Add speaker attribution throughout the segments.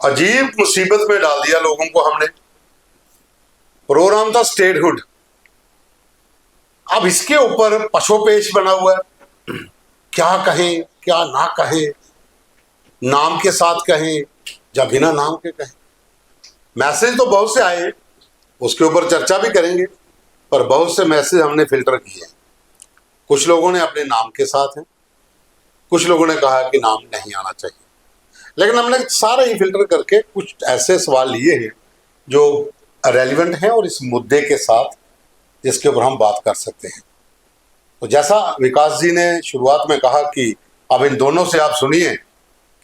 Speaker 1: अजीब मुसीबत में डाल दिया लोगों को हमने। प्रोग्राम था स्टेटहुड, अब इसके ऊपर पशोपेश बना हुआ है। क्या कहें क्या ना कहें, नाम के साथ कहें या बिना नाम के कहें। मैसेज तो बहुत से आए, उसके ऊपर चर्चा भी करेंगे, पर बहुत से मैसेज हमने फिल्टर किए हैं। कुछ लोगों ने अपने नाम के साथ हैं, कुछ लोगों ने कहा कि नाम नहीं आना चाहिए, लेकिन हमने सारे ही फिल्टर करके कुछ ऐसे सवाल लिए हैं जो रेलिवेंट हैं और इस मुद्दे के साथ जिसके ऊपर हम बात कर सकते हैं। तो जैसा विकास जी ने शुरुआत में कहा कि अब इन दोनों से आप सुनिए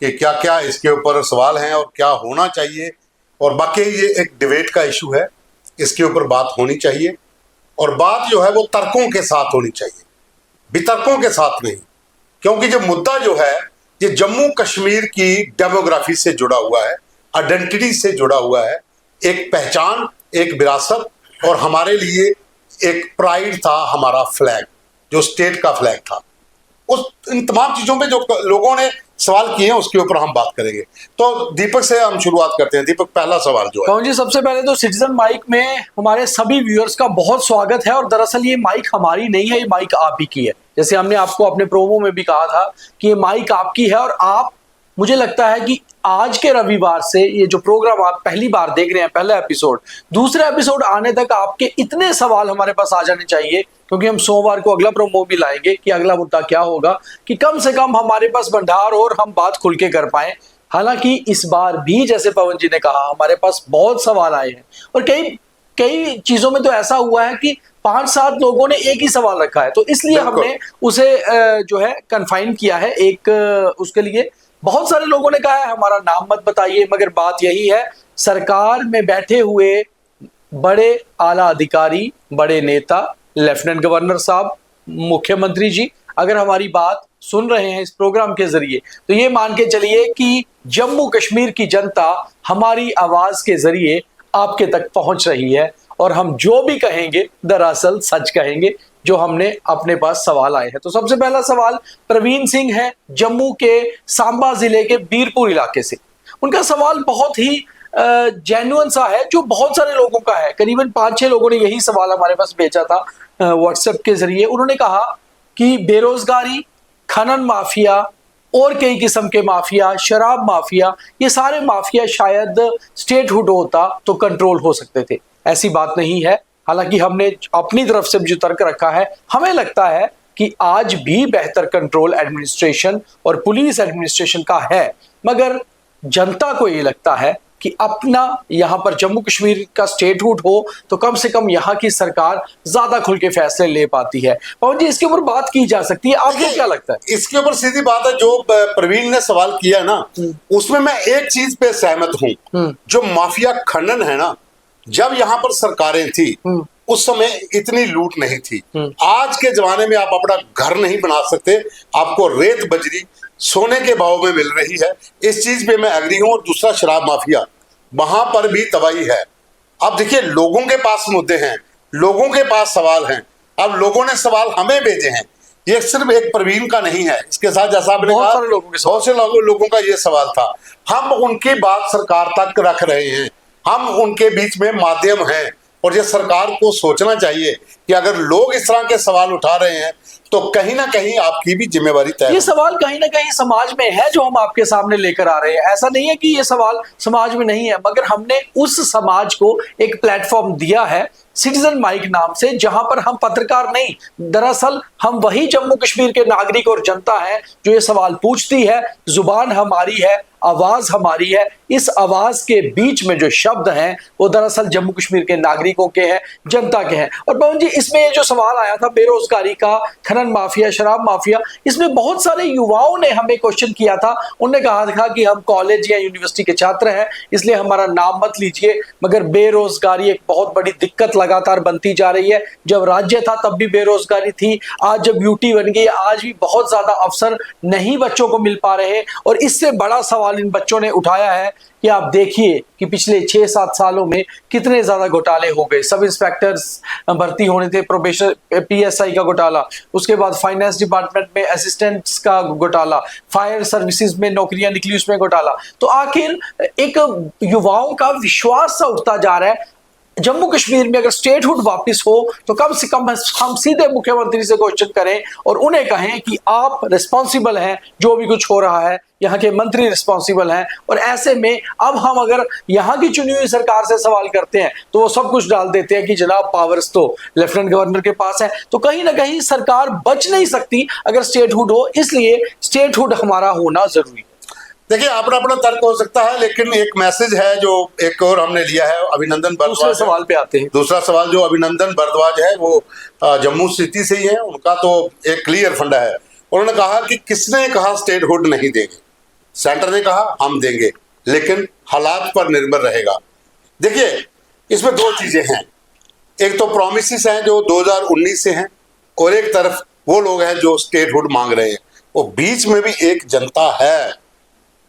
Speaker 1: कि क्या क्या इसके ऊपर सवाल हैं और क्या होना चाहिए, और बाकी ये एक डिबेट का इशू है, इसके ऊपर बात होनी चाहिए, और बात जो है वो तर्कों के साथ होनी चाहिए, वितर्कों के साथ नहीं। क्योंकि जो मुद्दा जो है ये जम्मू कश्मीर की डेमोग्राफी से जुड़ा हुआ है, आइडेंटिटी से जुड़ा हुआ है, एक पहचान, एक विरासत, और हमारे लिए एक प्राइड था, हमारा फ्लैग जो स्टेट का फ्लैग था। उस इन तमाम चीजों पे जो लोगों ने सवाल किए हैं उसके ऊपर हम बात करेंगे। तो दीपक से हम शुरुआत करते हैं। दीपक, पहला सवाल जो है।
Speaker 2: पवन जी, सबसे पहले तो सिटीजन माइक में हमारे सभी व्यूअर्स का बहुत स्वागत है। और दरअसल ये माइक हमारी नहीं है, ये माइक आप ही की है। जैसे हमने आपको अपने प्रोमो में भी कहा था कि ये माइक आपकी है, और आप, मुझे लगता है कि आज के रविवार से ये जो प्रोग्राम आप पहली बार देख रहे हैं, पहला एपिसोड, दूसरा एपिसोड आने तक आपके इतने सवाल हमारे पास आ जाने चाहिए, क्योंकि हम सोमवार को अगला प्रोमो भी लाएंगे कि अगला मुद्दा क्या होगा, कि कम से कम हमारे पास भंडार और हम बात खुल के कर पाए। हालांकि इस बार भी जैसे पवन जी ने कहा, हमारे पास बहुत सवाल आए हैं, और कई चीजों में तो ऐसा हुआ है कि 5-7 लोगों ने एक ही सवाल रखा है, तो इसलिए हमने उसे जो है कन्फाइन किया है एक उसके लिए। बहुत सारे लोगों ने कहा है हमारा नाम मत बताइए, मगर बात यही है, सरकार में बैठे हुए बड़े आला अधिकारी, बड़े नेता, लेफ्टिनेंट गवर्नर साहब, मुख्यमंत्री जी अगर हमारी बात सुन रहे हैं इस प्रोग्राम के जरिए, तो ये मान के चलिए कि जम्मू कश्मीर की जनता हमारी आवाज के जरिए आपके तक पहुंच रही है, और हम जो भी कहेंगे दरअसल सच कहेंगे, जो हमने अपने पास सवाल आए हैं। तो सबसे पहला सवाल प्रवीण सिंह है, जम्मू के सांबा जिले के बीरपुर इलाके से। उनका सवाल बहुत ही जेन्युइन सा है, जो बहुत सारे लोगों का है। करीबन 5-6 लोगों ने यही सवाल हमारे पास भेजा था व्हाट्सएप के जरिए। उन्होंने कहा कि बेरोजगारी, खनन माफिया और कई किस्म के माफिया, शराब माफिया, ये सारे माफिया शायद स्टेटहुड होता तो कंट्रोल हो सकते थे। ऐसी बात नहीं है। हालांकि हमने अपनी तरफ से जो तर्क रखा है, हमें लगता है कि आज भी बेहतर कंट्रोल एडमिनिस्ट्रेशन और पुलिस एडमिनिस्ट्रेशन का है, मगर जनता को ये लगता है कि अपना यहाँ पर जम्मू कश्मीर का स्टेटहुड हो तो कम से कम यहाँ की सरकार ज्यादा खुल के फैसले ले पाती है। पवन जी, इसके ऊपर बात की जा सकती है, आपको क्या लगता है?
Speaker 1: इसके ऊपर सीधी बात है, जो प्रवीण ने सवाल किया ना, उसमें मैं एक चीज पे सहमत हूँ। जो माफिया खनन है ना, जब यहाँ पर सरकारें थी उस समय इतनी लूट नहीं थी। आज के जमाने में आप अपना घर नहीं बना सकते, आपको रेत बजरी सोने के भाव में मिल रही है, इस चीज पे मैं एग्री हूं। और दूसरा, शराब माफिया, वहां पर भी तबाही है। अब देखिए, लोगों के पास मुद्दे हैं, लोगों के पास सवाल हैं। अब लोगों ने सवाल हमें भेजे हैं, ये सिर्फ एक प्रवीण का नहीं है, इसके साथ जैसा आपने कहा बहुत से लोगों का ये सवाल था। हम उनकी बात सरकार तक रख रहे हैं, हम उनके बीच में माध्यम हैं, और ये सरकार को सोचना चाहिए कि अगर लोग इस तरह के सवाल उठा रहे हैं तो कहीं ना कहीं आपकी भी जिम्मेवारी तय है।
Speaker 2: ये सवाल कहीं ना कहीं समाज में है जो हम आपके सामने लेकर आ रहे हैं। ऐसा नहीं है कि ये सवाल समाज में नहीं है, मगर हमने उस समाज को एक प्लेटफॉर्म दिया है सिटीजन माइक नाम से, जहां पर हम पत्रकार नहीं, दरअसल हम वही जम्मू कश्मीर के नागरिक और जनता है जो ये सवाल पूछती है। जुबान हमारी है, आवाज हमारी है, इस आवाज के बीच में जो शब्द हैं वो दरअसल जम्मू कश्मीर के नागरिकों के हैं, जनता के हैं। और पवन जी, इसमें ये जो सवाल आया था बेरोजगारी का, खनन माफिया, शराब माफिया, इसमें बहुत सारे युवाओं ने हमें क्वेश्चन किया था। उन्होंने कहा था कि हम कॉलेज या यूनिवर्सिटी के छात्र हैं, इसलिए हमारा नाम मत लीजिए, मगर बेरोजगारी एक बहुत बड़ी दिक्कत लगातार बनती जा रही है। जब राज्य था तब भी बेरोजगारी थी, आज जब यूटी बन गई आज भी बहुत ज्यादा अवसर नहीं बच्चों को मिल पा रहे। और इससे बड़ा सवाल इन बच्चों ने उठाया है कि आप देखिए कि पिछले 6-7 सालों में कितने ज्यादा घोटाले हो गए। सब इंस्पेक्टर्स भर्ती होने थे, प्रोबेशन पीएसआई का घोटाला, उसके बाद फाइनेंस डिपार्टमेंट में असिस्टेंट्स का घोटाला, फायर सर्विसेज में नौकरियां निकली उसमें घोटाला। तो आखिर एक युवाओं का विश्वास सा उठता जा रहा है। जम्मू कश्मीर में अगर स्टेटहुड वापस हो तो कम से कम हम सीधे मुख्यमंत्री से क्वेश्चन करें और उन्हें कहें कि आप रिस्पॉन्सिबल हैं, जो भी कुछ हो रहा है यहाँ के मंत्री रिस्पॉन्सिबल हैं। और ऐसे में अब हम अगर यहाँ की चुनी हुई सरकार से सवाल करते हैं तो वो सब कुछ डाल देते हैं कि जनाब पावर्स तो लेफ्टिनेंट गवर्नर के पास है। तो कहीं ना कहीं सरकार बच नहीं सकती अगर स्टेटहुड हो, इसलिए स्टेटहुड हमारा होना जरूरी है।
Speaker 1: देखिए, अपना अपना तर्क हो सकता है, लेकिन एक मैसेज है जो एक और हमने लिया है। अभिनंदन
Speaker 2: दूसरे
Speaker 1: भारद्वाज
Speaker 2: सवाल पे आते हैं।
Speaker 1: दूसरा सवाल जो अभिनंदन भारद्वाज है वो जम्मू सिटी से ही है। उनका तो एक क्लियर फंडा है। उन्होंने कहा कि किसने कहा स्टेटहुड नहीं देंगे, सेंटर ने कहा हम देंगे, लेकिन हालात पर निर्भर रहेगा। देखिए, इसमें दो चीजें हैं। एक तो प्रॉमिसेस हैं जो 2019 से हैं, और एक तरफ वो लोग हैं जो स्टेटहुड मांग रहे हैं। वो बीच में भी एक जनता है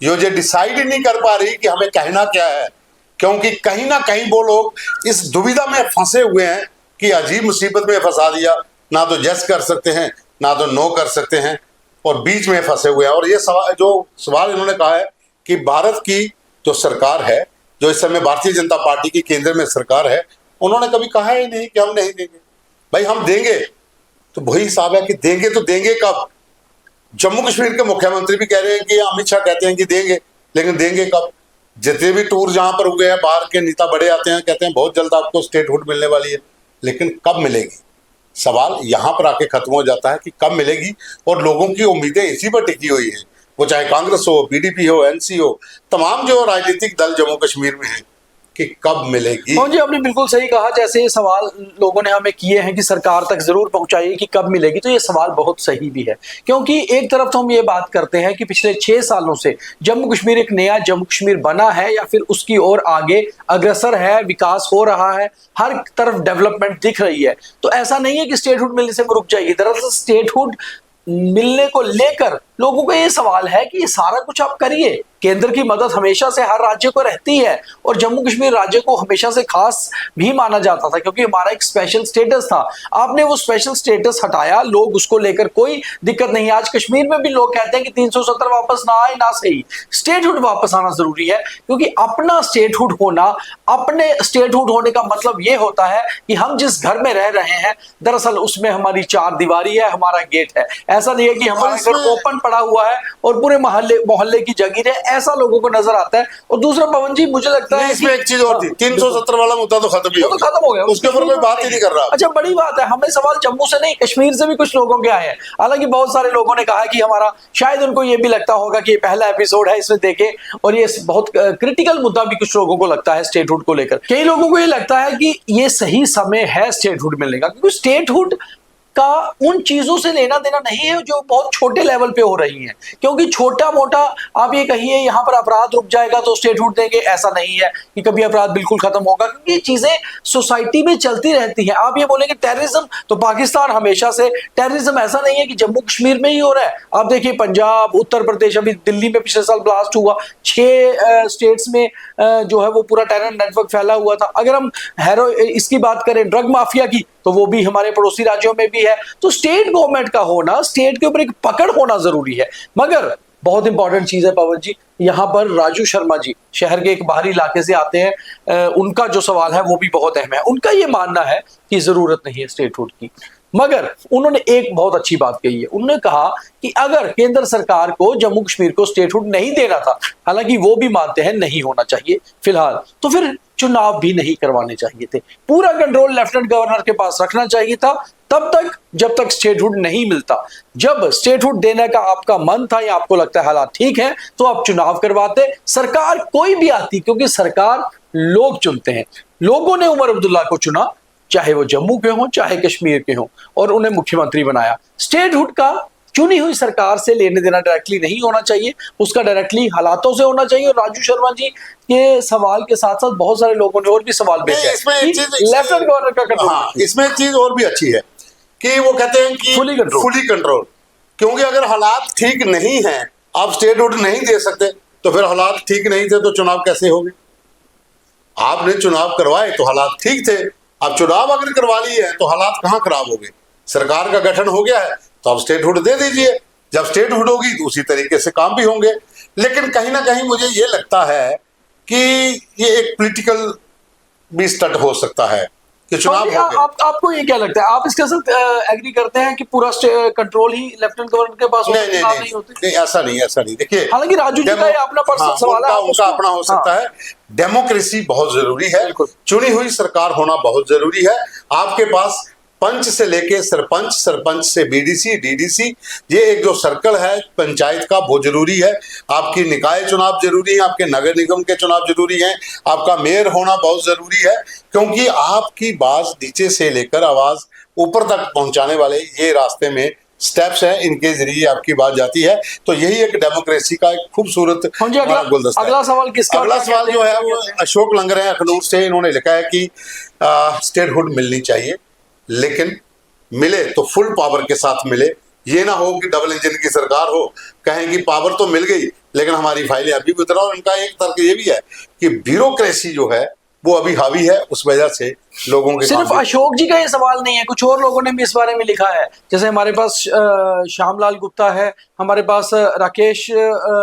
Speaker 1: जो डिसाइड ही नहीं कर पा रही कि हमें कहना क्या है, क्योंकि कहीं ना कहीं वो लोग इस दुविधा में फंसे हुए हैं कि अजीब मुसीबत में फंसा दिया, ना तो यस कर सकते हैं ना तो नो कर सकते हैं, और बीच में फंसे हुए हैं। और ये सवाल इन्होंने कहा है कि भारत की जो सरकार है, जो इस समय भारतीय जनता पार्टी की केंद्र में सरकार है, उन्होंने कभी कहा ही नहीं कि हम नहीं देंगे। भाई हम देंगे, तो वही हिसाब है कि देंगे तो देंगे कब। जम्मू कश्मीर के मुख्यमंत्री भी कह रहे हैं कि अमित शाह कहते हैं कि देंगे, लेकिन देंगे कब। जितने भी टूर जहां पर हुए हैं, बाहर के नेता बड़े आते हैं, कहते हैं बहुत जल्द आपको स्टेटहुड मिलने वाली है, लेकिन कब मिलेगी। सवाल यहां पर आके खत्म हो जाता है कि कब मिलेगी। और लोगों की उम्मीदें इसी पर टिकी हुई है, वो चाहे कांग्रेस हो, पीडीपी हो, एनसी हो, तमाम जो राजनीतिक दल जम्मू कश्मीर में है कि कब मिलेगी।
Speaker 2: जी, आपने बिल्कुल सही कहा। जैसे ये सवाल लोगों ने हमें किए हैं कि सरकार तक जरूर पहुंचाइए कि कब मिलेगी, तो ये सवाल बहुत सही भी है। क्योंकि एक तरफ तो हम ये बात करते हैं कि पिछले 6 सालों से जम्मू कश्मीर एक नया जम्मू कश्मीर बना है या फिर उसकी ओर आगे अग्रसर है, विकास हो रहा है, हर तरफ डेवलपमेंट दिख रही है। तो ऐसा नहीं है कि स्टेटहुड मिलने से वो रुक जाएगी। दरअसल स्टेटहुड मिलने को लेकर लोगों को ये सवाल है कि ये सारा कुछ आप करिए। केंद्र की मदद हमेशा से हर राज्य को रहती है और जम्मू कश्मीर राज्य को हमेशा से खास भी माना जाता था क्योंकि हमारा एक स्पेशल स्टेटस था। आपने वो स्पेशल स्टेटस हटाया, लोग उसको लेकर कोई दिक्कत नहीं। आज कश्मीर में भी लोग कहते हैं कि 370 वापस ना आए ना सही, स्टेटहुड वापस आना जरूरी है। क्योंकि अपना स्टेटहुड होना, अपने स्टेटहुड होने का मतलब ये होता है कि हम जिस घर में रह रहे हैं दरअसल उसमें हमारी 4 दीवारी है, हमारा गेट है। ऐसा नहीं है कि हमारा घर ओपन पड़ा हुआ है और पूरे मोहल्ले की जगीर है, ऐसा लोगों को नजर आता है। और दूसरा पवन जी, मुझे लगता है
Speaker 1: इसमें एक चीज और थी, 370 वाला मुद्दा तो खत्म ही
Speaker 2: हो गया,
Speaker 1: उसके ऊपर कोई बात ही नहीं कर रहा।
Speaker 2: अच्छा, बड़ी बात है। हमें सवाल जम्मू से नहीं, कश्मीर से भी कुछ लोगों के आए हैं। हालांकि बहुत सारे लोगों ने कहा कि हमारा, शायद उनको ये भी लगता होगा कि ये पहला एपिसोड है, इसमें देखें। और ये बहुत क्रिटिकल मुद्दा भी कुछ लोगों को लगता है स्टेटहुड को लेकर। कई लोगों को ये लगता है कि ये सही समय है स्टेटहुड मिलने का, क्योंकि स्टेटहुड का उन चीजों से लेना देना नहीं है जो बहुत छोटे लेवल पे हो रही हैं। क्योंकि छोटा मोटा आप ये कहिए यहाँ पर अपराध रुक जाएगा तो स्टेटहुड देंगे, ऐसा नहीं है कि कभी अपराध बिल्कुल खत्म होगा, क्योंकि ये चीजें सोसाइटी में चलती रहती हैं। आप ये बोलेंगे टेररिज्म, तो पाकिस्तान हमेशा से टेररिज्म ऐसा नहीं है कि जम्मू कश्मीर में ही हो रहा है। आप देखिए पंजाब, उत्तर प्रदेश, अभी दिल्ली में पिछले साल ब्लास्ट हुआ, 6 स्टेट्स में जो है वो पूरा टेरर नेटवर्क फैला हुआ था। अगर हम इसकी बात करें ड्रग माफिया की, तो वो भी हमारे पड़ोसी राज्यों में भी है। तो स्टेट गवर्नमेंट का होना, स्टेट के ऊपर एक पकड़ होना जरूरी है। मगर बहुत इंपॉर्टेंट चीज है पवन जी, यहाँ पर राजू शर्मा जी शहर के एक बाहरी इलाके से आते हैं, उनका जो सवाल है वो भी बहुत अहम है। उनका ये मानना है कि जरूरत नहीं है स्टेटहुड की, मगर उन्होंने एक बहुत अच्छी बात कही है। उन्होंने कहा कि अगर केंद्र सरकार को जम्मू कश्मीर को स्टेटहुड नहीं देना था, हालांकि वो भी मानते हैं नहीं होना चाहिए फिलहाल, तो फिर चुनाव भी नहीं करवाने चाहिए थे। पूरा कंट्रोल लेफ्टिनेंट गवर्नर के पास रखना चाहिए था तब तक जब तक स्टेटहुड नहीं मिलता। जब स्टेटहुड देने का आपका मन था या आपको लगता है हालात ठीक है, तो आप चुनाव करवाते, सरकार कोई भी आती, क्योंकि सरकार लोग चुनते हैं। लोगों ने उमर अब्दुल्ला को चुना, चाहे वो जम्मू के हों चाहे कश्मीर के हों, और उन्हें मुख्यमंत्री बनाया। स्टेटहुड का चुनी हुई सरकार से लेने देना डायरेक्टली नहीं होना चाहिए, उसका डायरेक्टली हालातों से होना चाहिए। और राजू शर्मा जी के सवाल के साथ साथ बहुत सारे लोगों ने और भी सवाल भेजे लेफ्टिनेंट गवर्नर का कंट्रोल।
Speaker 1: हाँ, इसमें एक चीज और भी अच्छी है कि वो कहते हैं कि फुली कंट्रोल, क्योंकि अगर हालात ठीक नहीं है, आप स्टेटहुड नहीं दे सकते, तो फिर हालात ठीक नहीं थे तो चुनाव कैसे होंगे? आपने चुनाव करवाए तो हालात ठीक थे, अब चुनाव अगर करवा लिए है तो हालात कहाँ खराब हो गए? सरकार का गठन हो गया है तो आप स्टेटहुड दे दीजिए, जब स्टेटहुड होगी तो उसी तरीके से काम भी होंगे। लेकिन कहीं ना कहीं मुझे ये लगता है कि ये एक पॉलिटिकल भी स्टंट हो सकता है कि चुनाव हो गए।
Speaker 2: आपको ये क्या लगता है, आप इसके साथ एग्री करते हैं कि पूरा कंट्रोल ही लेफ्टिनेंट गवर्नर के पास होता है?
Speaker 1: नहीं होते? नहीं, ऐसा नहीं। देखिए,
Speaker 2: हालांकि राजू जी का अपना पर्सनल सवाल है,
Speaker 1: उनका अपना हो सकता है। डेमोक्रेसी बहुत जरूरी है, चुनी हुई सरकार होना बहुत जरूरी है। आपके पास पंच से लेके सरपंच, सरपंच से बीडीसी, डीडीसी, ये एक जो सर्कल है पंचायत का वो जरूरी है। आपकी निकाय चुनाव जरूरी है, आपके नगर निगम के चुनाव जरूरी हैं, आपका मेयर होना बहुत जरूरी है, क्योंकि आपकी बात नीचे से लेकर आवाज ऊपर तक पहुंचाने वाले ये रास्ते में स्टेप्स हैं, इनके जरिए आपकी बात जाती है। तो यही एक डेमोक्रेसी का एक खूबसूरत गुलदस्ता है।
Speaker 2: अगला सवाल किसका?
Speaker 1: अगला सवाल जो है वो अशोक लंगर है अखनूर से। इन्होंने लिखा है कि स्टेटहुड मिलनी चाहिए, लेकिन मिले तो फुल पावर के साथ मिले। ये ना हो कि डबल इंजन की सरकार हो, कहें कि पावर तो मिल गई लेकिन हमारी फाइलें अभी भी उतरा। और इनका एक तर्क ये भी है कि ब्यूरोक्रेसी जो है वो अभी हावी है, उस वजह से लोगों के
Speaker 2: सिर्फ अशोक जी का ये सवाल नहीं है, कुछ और लोगों ने भी इस बारे में लिखा है। जैसे हमारे पास श्यामलाल गुप्ता है, हमारे पास राकेश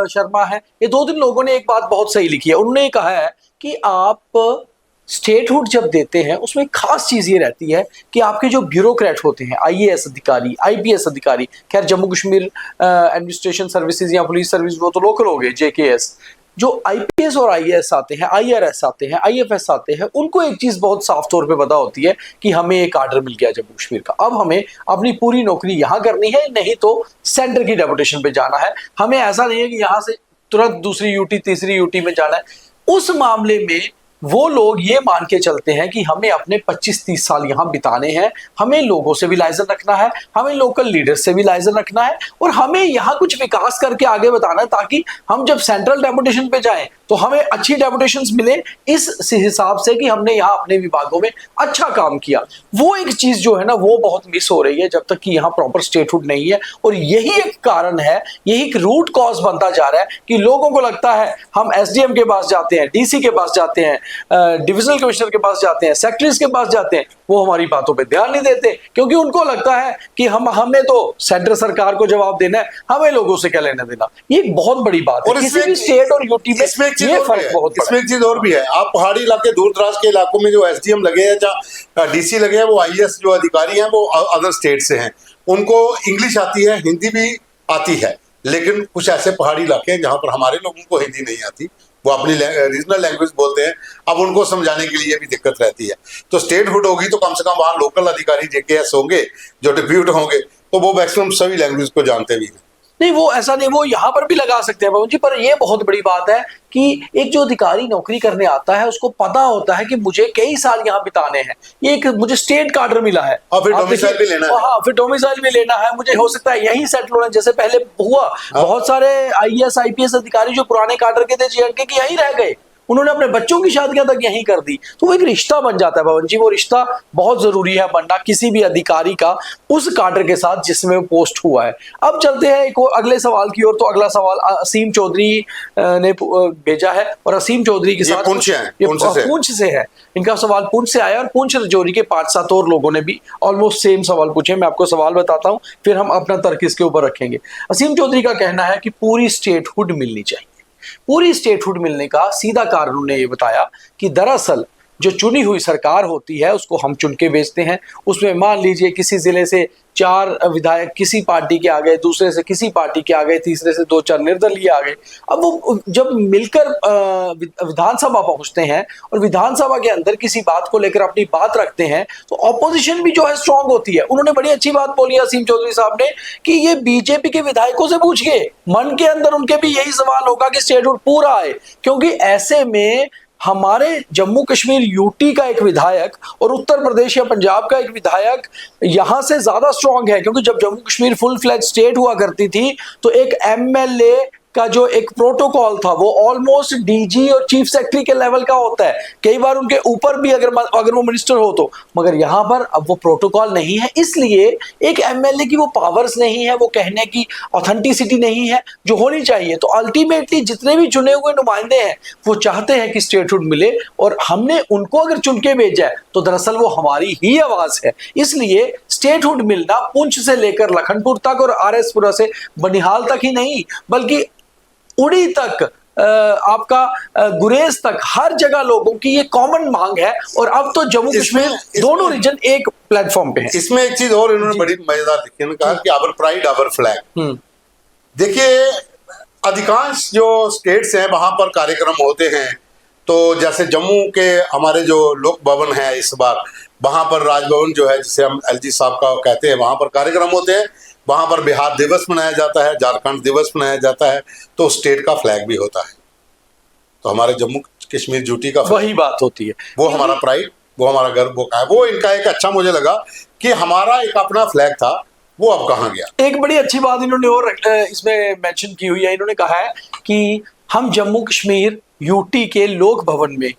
Speaker 2: शर्मा है। ये 2-3 लोगों ने एक बात बहुत सही लिखी है। उन्होंने कहा है कि आप स्टेटहुड जब देते हैं उसमें एक खास चीज ये रहती है कि आपके जो ब्यूरोक्रेट होते हैं, आईएएस अधिकारी, आईपीएस अधिकारी, खैर जम्मू कश्मीर एडमिनिस्ट्रेशन सर्विसेज या पुलिस सर्विस वो तो लोकल हो गए, जेकेएस, जो आईपीएस और आईएएस आते हैं, आईआरएस आते हैं, आईएफएस आते हैं, उनको एक चीज बहुत साफ तौर पे पता होती है कि हमें एक आर्डर मिल गया जम्मू कश्मीर का, अब हमें अपनी पूरी नौकरी यहां करनी है, नहीं तो सेंटर की डेपुटेशन पे जाना है। हमें ऐसा नहीं है कि यहां से तुरंत दूसरी यूटी, तीसरी यूटी में जाना है। उस मामले में वो लोग ये मान के चलते हैं कि हमें अपने 25-30 साल यहां बिताने हैं, हमें लोगों से भी लाइजन रखना है, हमें लोकल लीडर से भी लाइजन रखना है, और हमें यहां कुछ विकास करके आगे बताना है, ताकि हम जब सेंट्रल डेपुटेशन पे जाएं तो हमें अच्छी डेपुटेशंस मिले इस हिसाब से कि हमने यहाँ अपने विभागों में अच्छा काम किया। वो एक चीज जो है ना वो बहुत मिस हो रही है जब तक कि यहाँ प्रॉपर स्टेटहुड नहीं है। और यही एक कारण है, यही एक रूट कॉज बनता जा रहा है कि लोगों को लगता है हम एसडीएम के पास जाते हैं, डीसी के पास जाते हैं, डिविजनल कमिश्नर के पास जाते हैं, सेक्रेटरीज के पास जाते हैं, वो हमारी बातों पे ध्यान नहीं देते, क्योंकि उनको लगता है कि हमें तो सेंट्रल सरकार को जवाब देना है, हमें लोगों से क्या लेना देना। ये एक बहुत बड़ी बात है किसी भी स्टेट और यूटी में। ये फर्क बहुत बड़ा है।
Speaker 1: इसमें एक चीज और भी है, आप पहाड़ी इलाके, दूर दराज के इलाकों में जो एसडीएम लगे हैं, जहाँ डीसी लगे हैं, वो आईएएस जो अधिकारी हैं वो अदर स्टेट से हैं, उनको इंग्लिश आती है, हिंदी भी आती है, लेकिन कुछ ऐसे पहाड़ी इलाके हैं जहां पर हमारे लोगों को हिंदी नहीं आती, वो अपनी रीजनल लैंग्वेज बोलते हैं। अब उनको समझाने के लिए भी दिक्कत रहती है। तो स्टेटहुड होगी तो कम से कम वहां लोकल अधिकारी जेकेएस होंगे जो डिप्यूट होंगे, तो वो मैक्सिमम सभी लैंग्वेज को जानते भी हैं।
Speaker 2: नहीं, वो ऐसा नहीं, वो यहाँ पर भी लगा सकते हैं पवन जी, पर ये बहुत बड़ी बात है कि एक जो अधिकारी नौकरी करने आता है उसको पता होता है कि मुझे कई साल यहाँ बिताने हैं, ये एक मुझे स्टेट का ऑर्डर मिला है,
Speaker 1: और फिर डोमिसाइल भी लेना है।
Speaker 2: हाँ, फिर डोमिसाइल भी लेना है, मुझे हो सकता है यहीं सेटल होना, जैसे पहले हुआ। बहुत सारे आईएएस आईपीएस अधिकारी जो पुराने काडर के थे जेएंडके के, यहीं रह गए, उन्होंने अपने बच्चों की शादियां तक यहीं कर दी। तो वो एक रिश्ता बन जाता है पवन जी, वो रिश्ता बहुत जरूरी है बनना किसी भी अधिकारी का उस काडर के साथ जिसमें वो पोस्ट हुआ है। अब चलते हैं एक और अगले सवाल की ओर। तो अगला सवाल असीम चौधरी ने भेजा है, और असीम चौधरी के साथ पुंछ से है, इनका सवाल पुंछ से आया, और पुंछ रजौरी के 5-7 और लोगों ने भी ऑलमोस्ट सेम सवाल पूछे। मैं आपको सवाल बताता हूं, फिर हम अपना तर्क इसके ऊपर रखेंगे। असीम चौधरी का कहना है कि पूरी स्टेटहुड मिलनी चाहिए। पूरी स्टेटहुड मिलने का सीधा कारण उन्होंने ये बताया कि दरअसल जो चुनी हुई सरकार होती है उसको हम चुन के भेजते हैं। उसमें मान लीजिए किसी जिले से 4 विधायक किसी पार्टी के आ गए, दूसरे से किसी पार्टी के आ गए, तीसरे से 2-4 निर्दलीय आ गए। अब वो जब मिलकर विधानसभा पहुंचते हैं और विधानसभा के अंदर किसी बात को लेकर अपनी बात रखते हैं तो ऑपोजिशन भी जो है स्ट्रांग होती है। उन्होंने बड़ी अच्छी बात बोली असीम चौधरी साहब ने कि ये बीजेपी के विधायकों से पूछ के मन के अंदर उनके भी यही सवाल होगा कि स्टेटहुड पूरा आए, क्योंकि ऐसे में हमारे जम्मू कश्मीर यूटी का एक विधायक और उत्तर प्रदेश या पंजाब का एक विधायक यहां से ज्यादा स्ट्रांग है, क्योंकि जब Jammu Kashmir full fledge state हुआ करती थी तो एक एमएलए का जो एक प्रोटोकॉल था वो ऑलमोस्ट डीजी और चीफ सेक्रेटरी के लेवल का होता है, कई बार उनके ऊपर भी अगर वो मिनिस्टर हो तो। मगर यहां पर अब वो प्रोटोकॉल नहीं है, इसलिए एक एमएलए की वो पावर्स नहीं है, वो कहने की ऑथेंटिसिटी नहीं है जो होनी चाहिए। तो अल्टीमेटली जितने भी चुने हुए नुमाइंदे हैं वो चाहते हैं कि स्टेटहुड मिले, और हमने उनको अगर चुन के भेजा है तो दरअसल वो हमारी ही आवाज है। इसलिए स्टेटहुड मिलना पुंछ से लेकर लखनपुर तक और आरएसपुरा से बनिहाल तक ही नहीं, बल्कि उड़ी तक, आपका गुरेज तक, हर जगह लोगों की ये कॉमन मांग है। और अब तो जम्मू कश्मीर दोनों रीजन एक प्लेटफॉर्म पे हैं।
Speaker 1: इसमें एक चीज और इन्होंने बड़ी मजेदार लिखी है, कहा कि आवर प्राइड आवर फ्लैग। देखिए, अधिकांश जो स्टेट्स हैं वहां पर कार्यक्रम होते हैं, तो जैसे जम्मू के हमारे जो लोक भवन है इस बार, वहां पर राजभवन जो है जिसे हम एलजी साहब का कहते हैं, वहां पर कार्यक्रम होते हैं। वहां पर बिहार दिवस मनाया जाता है, झारखंड दिवस मनाया जाता है, तो स्टेट का फ्लैग भी होता है। तो हमारे जम्मू कश्मीर यूटी का
Speaker 2: वही बात होती है,
Speaker 1: वो हमारा प्राइड, वो हमारा गर्व, वो का है। वो इनका एक अच्छा मुझे लगा कि हमारा एक अपना फ्लैग था, वो अब कहाँ गया।
Speaker 2: एक बड़ी अच्छी बात इन्होंने और इसमें मेंशन की हुई है। इन्होंने कहा है कि हम जम्मू कश्मीर यूटी के लोक भवन में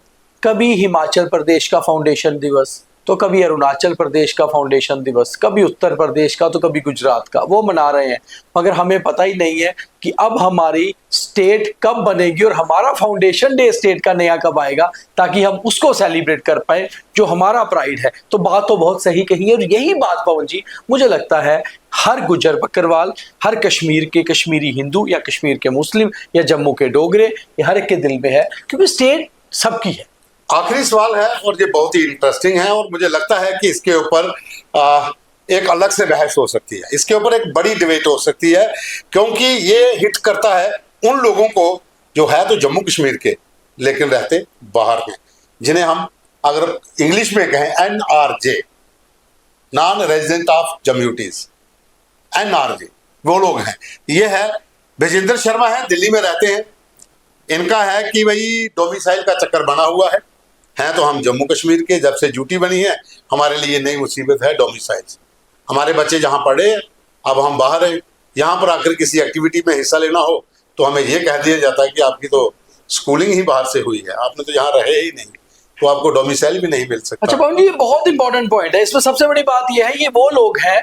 Speaker 2: कभी हिमाचल प्रदेश का फाउंडेशन दिवस, तो कभी अरुणाचल प्रदेश का फाउंडेशन दिवस, कभी उत्तर प्रदेश का, तो कभी गुजरात का, वो मना रहे हैं। मगर हमें पता ही नहीं है कि अब हमारी स्टेट कब बनेगी और हमारा फाउंडेशन डे स्टेट का नया कब आएगा, ताकि हम उसको सेलिब्रेट कर पाए जो हमारा प्राइड है। तो बात तो बहुत सही कही है, और यही बात पवन जी मुझे लगता है हर गुज्जर बकरवाल, हर कश्मीर के कश्मीरी हिंदू या कश्मीर के मुस्लिम या जम्मू के डोगरे, ये हर एक के दिल में है, क्योंकि स्टेट सबकी है।
Speaker 1: आखिरी सवाल है और ये बहुत ही इंटरेस्टिंग है, और मुझे लगता है कि इसके ऊपर एक अलग से बहस हो सकती है, इसके ऊपर एक बड़ी डिबेट हो सकती है, क्योंकि ये हिट करता है उन लोगों को जो है तो जम्मू कश्मीर के लेकिन रहते बाहर हैं, जिन्हें हम अगर इंग्लिश में कहें NRJ, नॉन रेजिडेंट ऑफ जम्यूटीज, NRJ वो लोग हैं। ये है विजेंद्र शर्मा है, दिल्ली में रहते हैं। इनका है कि भाई डोमिसाइल का चक्कर बना हुआ है तो हम जम्मू कश्मीर के, जब से ड्यूटी बनी है हमारे लिए नई मुसीबत है डोमिसाइल। हमारे बच्चे जहाँ पढ़े, अब हम बाहर हैं, यहाँ पर आकर किसी एक्टिविटी में हिस्सा लेना हो तो हमें ये कह दिया जाता है कि आपकी तो स्कूलिंग ही बाहर से हुई है, आपने तो यहाँ रहे ही नहीं, तो आपको डोमिसाइल भी नहीं मिल सकता।
Speaker 2: अच्छा पवन जी, ये बहुत इंपॉर्टेंट पॉइंट है। इसमें सबसे बड़ी बात यह है, ये वो लोग हैं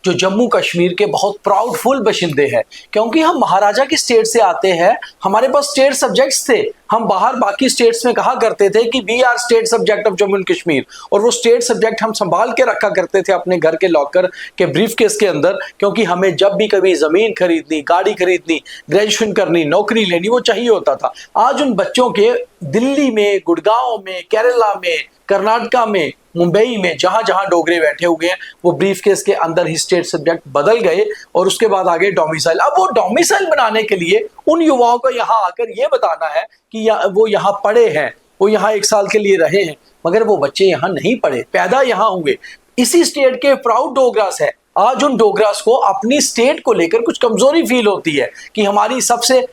Speaker 2: जो जम्मू कश्मीर के बहुत प्राउडफुल बशिंदे हैं, क्योंकि हम महाराजा की स्टेट से आते हैं, हमारे पास स्टेट सब्जेक्ट्स थे। हम बाहर बाकी स्टेट्स में कहा करते थे कि we are state subject of Jammu and Kashmir, और वो स्टेट सब्जेक्ट हम संभाल के रखा करते थे अपने घर के लॉकर के ब्रीफकेस के अंदर, क्योंकि हमें जब भी कभी जमीन खरीदनी, गाड़ी खरीदनी, ग्रेजुएशन करनी, नौकरी लेनी, वो चाहिए होता था। आज उन बच्चों के दिल्ली में, गुड़गांव में, केरला में, कर्नाटका में, मुंबई में, जहां जहां डोगरे बैठे हुए हैं, वो ब्रीफकेस के अंदर ही स्टेट सब्जेक्ट बदल गए, और उसके बाद आगे डोमिसाइल। अब वो डोमिसाइल बनाने के लिए उन युवाओं को यहां आकर ये बताना है कि वो यहाँ पढ़े हैं, वो यहाँ 1 साल के लिए रहे हैं, मगर वो बच्चे यहाँ नहीं पढ़े, पैदा यहाँ हुए, इसी स्टेट के प्राउड डोगरास है। आज उन डोगरास को अपनी स्टेट को लेकर कुछ कमजोरी फील होती है कि हमारी सबसे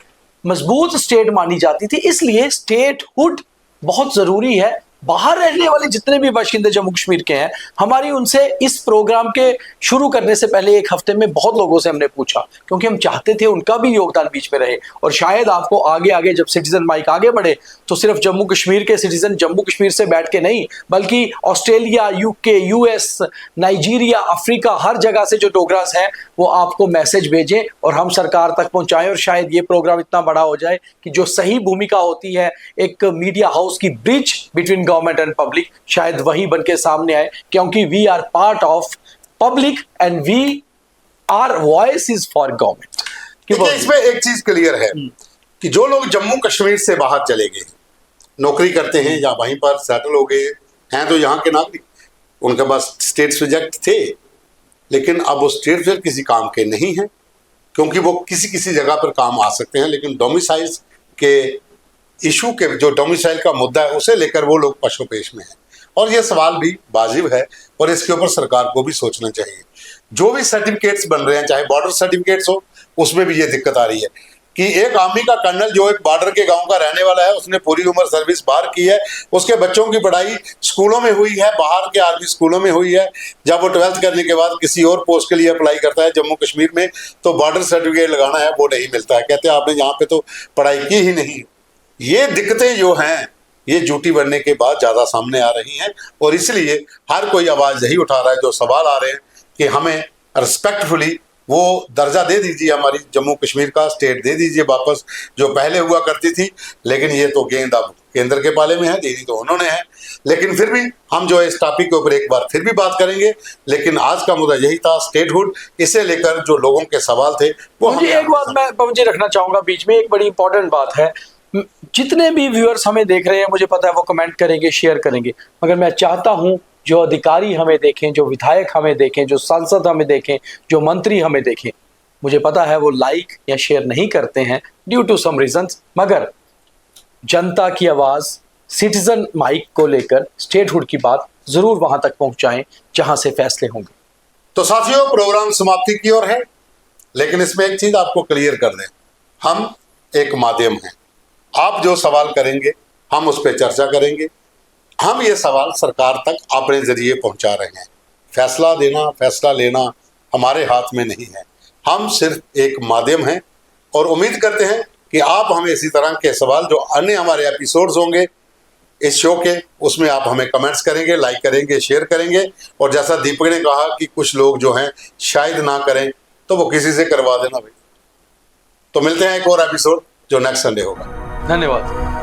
Speaker 2: मजबूत स्टेट मानी जाती थी, इसलिए स्टेटहुड बहुत जरूरी है। बाहर रहने वाले जितने भी बाशिंदे जम्मू कश्मीर के हैं, हमारी उनसे इस प्रोग्राम के शुरू करने से पहले 1 हफ्ते में बहुत लोगों से हमने पूछा, क्योंकि हम चाहते थे उनका भी योगदान बीच में रहे। और शायद आपको आगे आगे जब सिटीजन माइक आगे बढ़े तो सिर्फ जम्मू कश्मीर के सिटीजन जम्मू कश्मीर से बैठ के नहीं, बल्कि Australia, UK, US, Nigeria, Africa, हर जगह से जो डोगरास हैं वो आपको मैसेज भेजें और हम सरकार तक पहुंचाएं, और शायद ये प्रोग्राम इतना बड़ा हो जाए कि जो सही भूमिका होती है एक मीडिया हाउस की, bridge between government and public, शायद वही बन के सामने आए, क्योंकि we are part of public and we are voice is for government.
Speaker 1: देखिए, इसमें एक चीज क्लियर है कि जो लोग जम्मू कश्मीर से बाहर चले गए, नौकरी करते हैं या वहीं पर सेटल हो गए हैं, तो यहाँ के नागरिक, उनके पास स्टेट सब्जेक्ट थे, लेकिन अब वो स्टेट सब्जेक्ट किसी काम के नहीं है, क्योंकि वो किसी किसी जगह पर काम आ सकते हैं, लेकिन डोमिसाइल के इशू के, जो डोमिसाइल का मुद्दा है, उसे लेकर वो लोग पशोपेश में हैं। और ये सवाल भी वाजिब है, और इसके ऊपर सरकार को भी सोचना चाहिए। जो भी सर्टिफिकेट्स बन रहे हैं, चाहे बॉर्डर सर्टिफिकेट्स हो, उसमें भी ये दिक्कत आ रही है। कि एक आर्मी का कर्नल जो एक बॉर्डर के गांव का रहने वाला है, उसने पूरी उम्र सर्विस बाहर की है, उसके बच्चों की पढ़ाई स्कूलों में हुई है, बाहर के आर्मी स्कूलों में हुई है। जब वो 12th करने के बाद किसी और पोस्ट के लिए अप्लाई करता है जम्मू कश्मीर में, तो बॉर्डर सर्टिफिकेट लगाना है, वो नहीं मिलता है। कहते हैं आपने यहाँ पे तो पढ़ाई की ही नहीं। ये दिक्कतें जो हैं ये ड्यूटी बनने के बाद ज़्यादा सामने आ रही हैं, और इसलिए हर कोई आवाज़ यही उठा रहा है, जो सवाल आ रहे हैं कि हमें रिस्पेक्टफुली वो दर्जा दे दीजिए, हमारी जम्मू कश्मीर का स्टेट दे दीजिए वापस, जो पहले हुआ करती थी। लेकिन ये तो गेंद अब केंद्र के पाले में है, देनी तो उन्होंने है। लेकिन फिर भी हम जो है इस टॉपिक के ऊपर एक बार फिर भी बात करेंगे। लेकिन आज का मुद्दा यही था, स्टेटहुड। इसे लेकर जो लोगों के सवाल थे वो
Speaker 2: मुझे एक बात मैं मुझे रखना चाहूंगा बीच में, एक बड़ी इंपॉर्टेंट बात है। जितने भी व्यूअर्स हमें देख रहे हैं, मुझे पता है वो कमेंट करेंगे, शेयर करेंगे, मगर मैं चाहता हूं जो अधिकारी हमें देखें, जो विधायक हमें देखें, जो सांसद हमें देखें, जो मंत्री हमें देखें, मुझे पता है वो लाइक या शेयर नहीं करते हैं ड्यू टू सम रीजंस, मगर जनता की आवाज, सिटीजन माइक को लेकर स्टेटहुड की बात जरूर वहां तक पहुंचाएं जहां से फैसले होंगे।
Speaker 1: तो साथियों, प्रोग्राम समाप्ति की ओर है, लेकिन इसमें एक चीज आपको क्लियर कर दें, हम एक माध्यम हैं। आप जो सवाल करेंगे हम उस पर चर्चा करेंगे। हम ये सवाल सरकार तक अपने जरिए पहुंचा रहे हैं। फैसला देना, फैसला लेना हमारे हाथ में नहीं है। हम सिर्फ एक माध्यम हैं, और उम्मीद करते हैं कि आप हमें इसी तरह के सवाल, जो अन्य हमारे एपिसोड्स होंगे इस शो के, उसमें आप हमें कमेंट्स करेंगे, लाइक करेंगे, शेयर करेंगे। और जैसा दीपक ने कहा कि कुछ लोग जो हैं शायद ना करें, तो वो किसी से करवा देना भाई। तो मिलते हैं एक और एपिसोड जो नेक्स्ट संडे होगा।
Speaker 2: धन्यवाद।